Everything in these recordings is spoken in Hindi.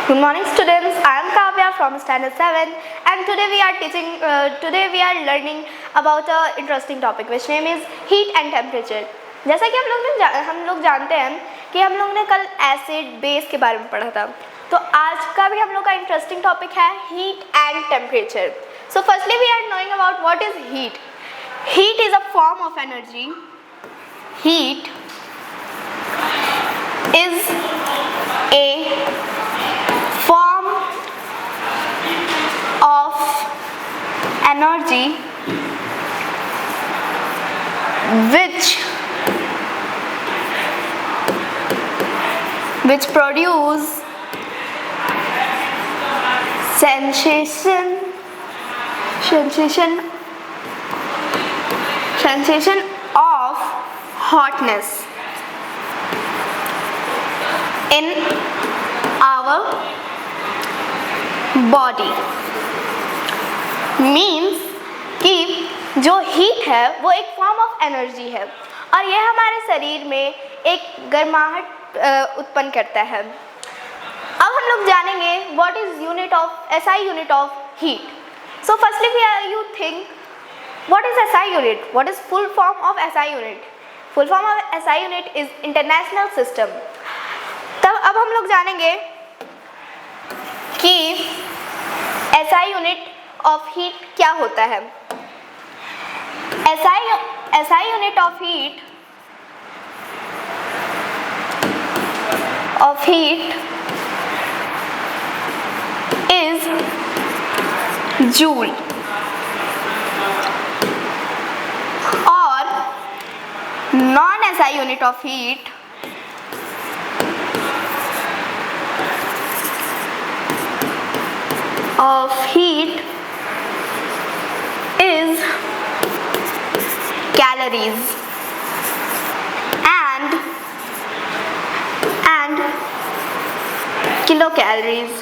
Good morning, students. I am Kavya from Standard 7, and today we are learning about a interesting topic, which name is heat and temperature. जैसा कि हम लोग जानते हैं कि हम लोग ने कल एसिड बेस के बारे में पढ़ा था, तो आज का भी हम लोग का इंटरेस्टिंग टॉपिक है heat and temperature. So firstly we are knowing about what is heat. Heat is a form of energy. Heat is a form of energy which produce sensation of hotness in our body. Means कि जो हीट है वो एक फॉर्म ऑफ एनर्जी है और यह हमारे शरीर में एक गर्माहट उत्पन्न करता है. अब हम लोग जानेंगे what is unit of SI unit of heat. So firstly you think what is SI unit, what is full form of SI unit. Full form of SI unit is international system. तब अब हम लोग जानेंगे कि SI यूनिट ऑफ हीट क्या होता है. SI unit of heat is joule और non-SI unit of heat is calories and kilocalories.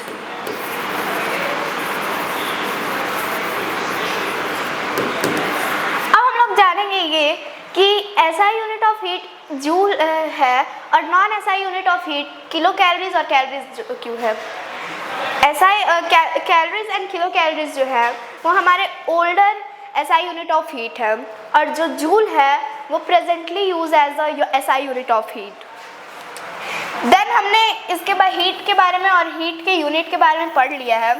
जानेंगे ये कि SI unit of heat joule है और non SI unit of heat kilo calories और कैलोरीज क्यों है. कैलोरीज एंड किलो कैलोरीज जो है वो हमारे older SI unit of heat है और जो जूल है वो presently use as a SI unit of heat. Then हमने इसके बाद हीट के बारे में और हीट के यूनिट के बारे में पढ़ लिया है.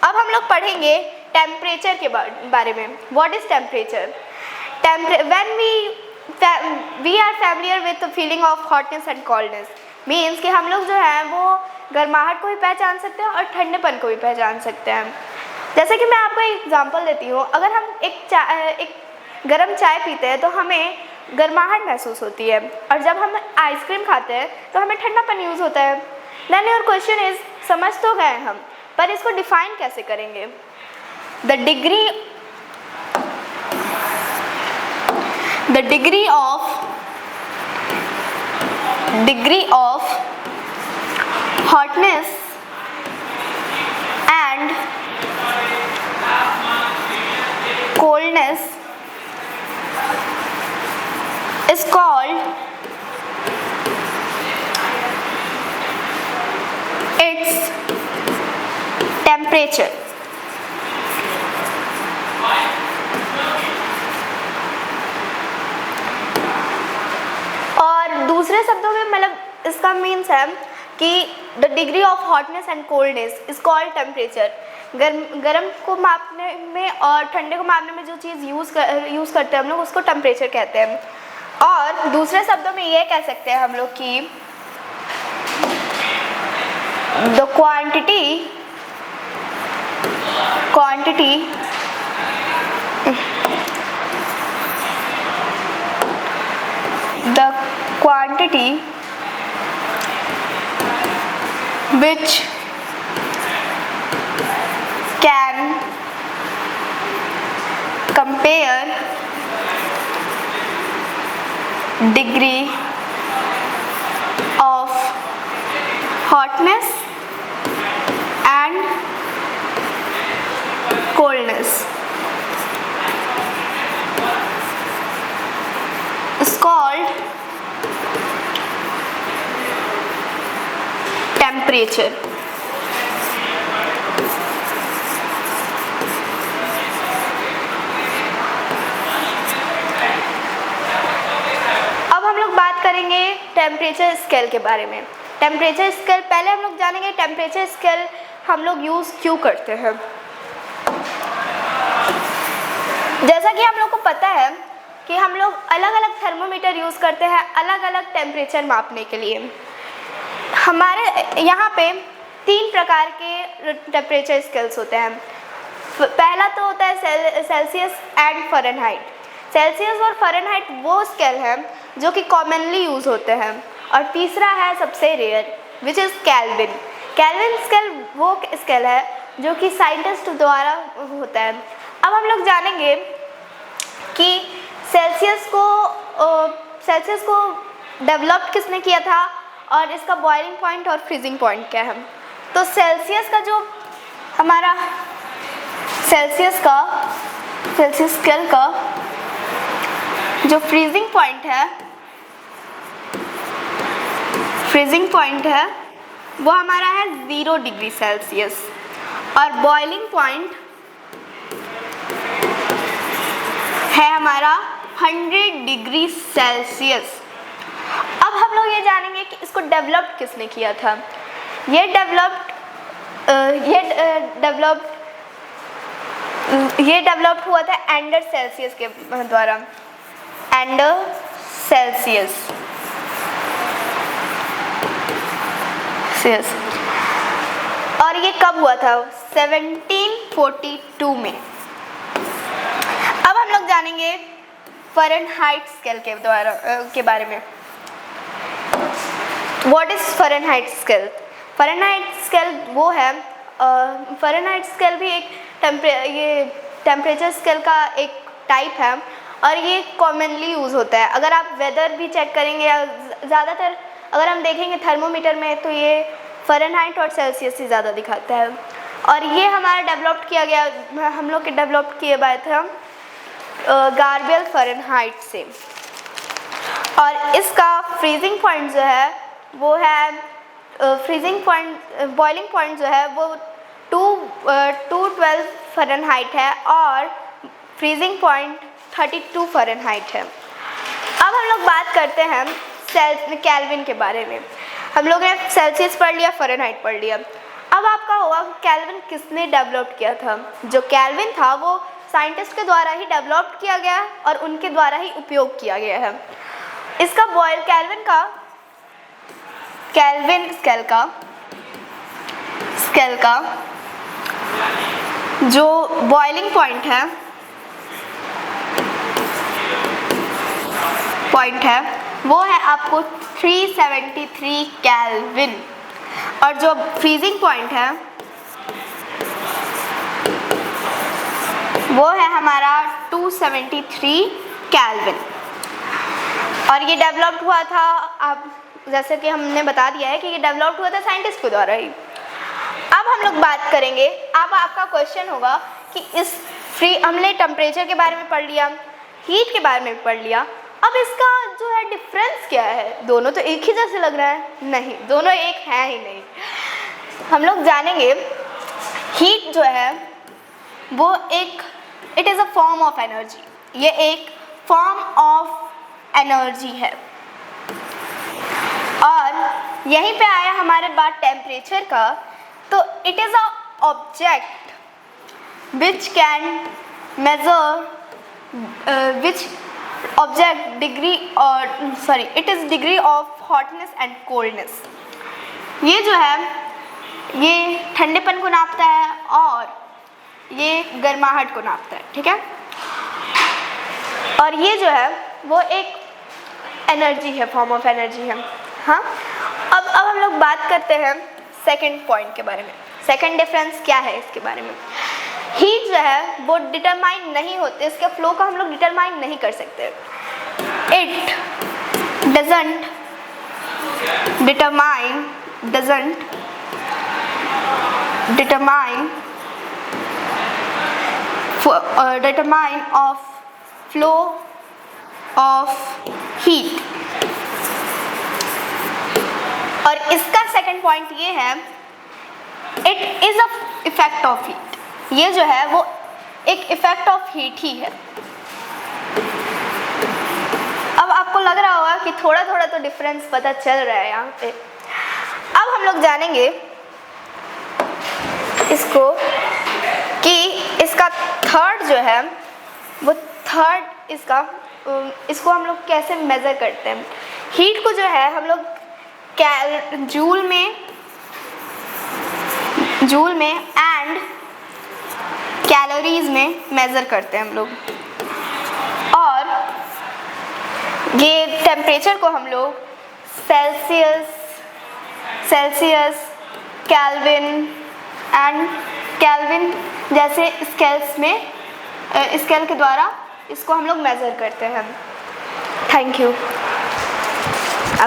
अब हम लोग पढ़ेंगे टेम्परेचर के बारे में. What is temperature. When we are familiar with the feeling of hotness and coldness, means कि हम लोग जो है वो गर्माहट को भी पहचान सकते हैं और ठंडेपन को भी पहचान सकते हैं. जैसे कि मैं आपको एक एग्जांपल देती हूँ. अगर हम एक गर्म चाय पीते हैं तो हमें गर्माहट महसूस होती है और जब हम आइसक्रीम खाते हैं तो हमें ठंडापन यूज़ होता है. देन योर क्वेश्चन इज, समझ तो गए हम, पर इसको डिफाइन कैसे करेंगे. The degree of hotness and coldness is called its temperature. दूसरे शब्दों में मतलब इसका मीन्स है कि the degree of hotness and coldness is called temperature. गर्म को मापने में और ठंडे को मापने में जो चीज़ यूज़ करते हैं हम लोग उसको टेम्परेचर कहते हैं. और दूसरे शब्दों में ये कह सकते हैं हम लोग कि the quantity which can compare degree of hotness and coldness is called temperature. बात करेंगे टेम्परेचर स्केल के बारे में। टेम्परेचर स्केल पहले हम लोग जानेंगे टेम्परेचर स्केल हम लोग यूज़ क्यों करते हैं। जैसा कि हम लोग को पता है कि हम लोग अलग अलग थर्मोमीटर यूज़ करते हैं अलग अलग टेम्परेचर मापने के लिए। हमारे यहाँ पे 3 प्रकार के टेम्परेचर स्केल्स होते हैं। पहला तो होता है सेल्सियस एंड फ़ारेनहाइट। सेल्सियस और फ़ारेनहाइट वो स्केल है जो कि कॉमनली यूज़ होते हैं। और तीसरा है सबसे rare which is Kelvin. Kelvin scale वो स्केल है जो कि साइंटिस्ट द्वारा होता है। अब हम लोग जानेंगे कि सेल्सियस को डेवलप किसने किया था और इसका बॉइलिंग पॉइंट और फ्रीजिंग पॉइंट क्या है। तो सेल्सियस का जो हमारा सेल्सियस स्केल का जो फ्रीजिंग पॉइंट है वो हमारा है 0 डिग्री सेल्सियस और बॉइलिंग पॉइंट है हमारा 100 डिग्री सेल्सियस। अब हम लोग ये जानेंगे कि इसको डेवलप किसने किया था। ये डेवलप्ड हुआ था एंडर सेल्सियस के द्वारा। एंडर सेल्सियस और ये कब हुआ था? 1742 में। अब हम लोग जानेंगे फ़ारेनहाइट स्केल के बारे में। What is Fahrenheit scale? Fahrenheit scale वो है, फ़ारेनहाइट स्केल भी एक टेम्परेचर स्केल का एक टाइप है और ये कॉमनली यूज़ होता है। अगर आप वेदर भी चेक करेंगे या ज़्यादातर अगर हम देखेंगे थर्मोमीटर में तो ये फ़ारेनहाइट और सेल्सियस ही ज़्यादा दिखाता है। और ये हमारा डेवलप किया गया, हम लोग के डेवलप किए गए थे गार्बियल फ़ारेनहाइट से। और इसका फ्रीजिंग पॉइंट जो है वो है बॉइलिंग पॉइंट जो है वो 212 फ़ारेनहाइट है और फ्रीजिंग पॉइंट 32 फ़ारेनहाइट है। अब हम लोग बात करते हैं केल्विन के बारे में। हम लोग ने सेल्सियस पढ़ लिया, फ़ारेनहाइट पढ़ लिया। अब आपका होगा केल्विन किसने डेवलप किया था। जो केल्विन था वो साइंटिस्ट के द्वारा ही डेवलप किया गया और उनके द्वारा ही उपयोग किया गया है। इसका केल्विन स्केल का जो बॉइलिंग पॉइंट है वो है आपको 373 केल्विन और जो फ्रीजिंग पॉइंट है वो है हमारा 273 केल्विन। और ये डेवलप्ड हुआ था, आप जैसे कि हमने बता दिया है कि ये डेवलप्ड हुआ था साइंटिस्ट के द्वारा ही। अब हम लोग बात करेंगे, अब आपका क्वेश्चन होगा कि हमने टेम्परेचर के बारे में पढ़ लिया, हीट के बारे में पढ़ लिया, अब इसका जो है डिफरेंस क्या है? दोनों तो एक ही जैसे लग रहा है। नहीं, दोनों एक है ही नहीं। हम लोग जानेंगे हीट जो है वो it is a form of energy. ये एक फॉर्म ऑफ एनर्जी है। और यहीं पे आया हमारे बात टेम्परेचर का, तो it is a object which can measure it is degree of hotness and coldness. ये जो है ये ठंडेपन को नापता है और ये गर्माहट को नापता है, ठीक है। और ये जो है वो एक एनर्जी है, फॉर्म ऑफ एनर्जी है। हाँ, अब हम लोग बात करते हैं सेकंड पॉइंट के बारे में। सेकंड डिफरेंस क्या है इसके बारे में? हीट जो है वो डिटरमाइन नहीं होते, इसके फ्लो को हम लोग डिटरमाइन नहीं कर सकते। It doesn't determine of flow of heat। और इसका सेकंड पॉइंट ये है it is a effect of heat. ये जो है वो एक इफेक्ट ऑफ हीट ही है। अब आपको आपको लग रहा होगा कि थोड़ा थोड़ा तो डिफरेंस पता चल रहा है यहाँ पे। अब हम लोग जानेंगे इसको कि इसका थर्ड जो है वो थर्ड इसको हम लोग कैसे मेज़र करते हैं। हीट को जो है हम लोग जूल में एंड कैलोरीज में मेज़र करते हैं हम लोग, और ये टेम्परेचर को हम लोग सेल्सियस, केल्विन जैसे स्केल के द्वारा इसको हम लोग मेज़र करते हैं। Thank you.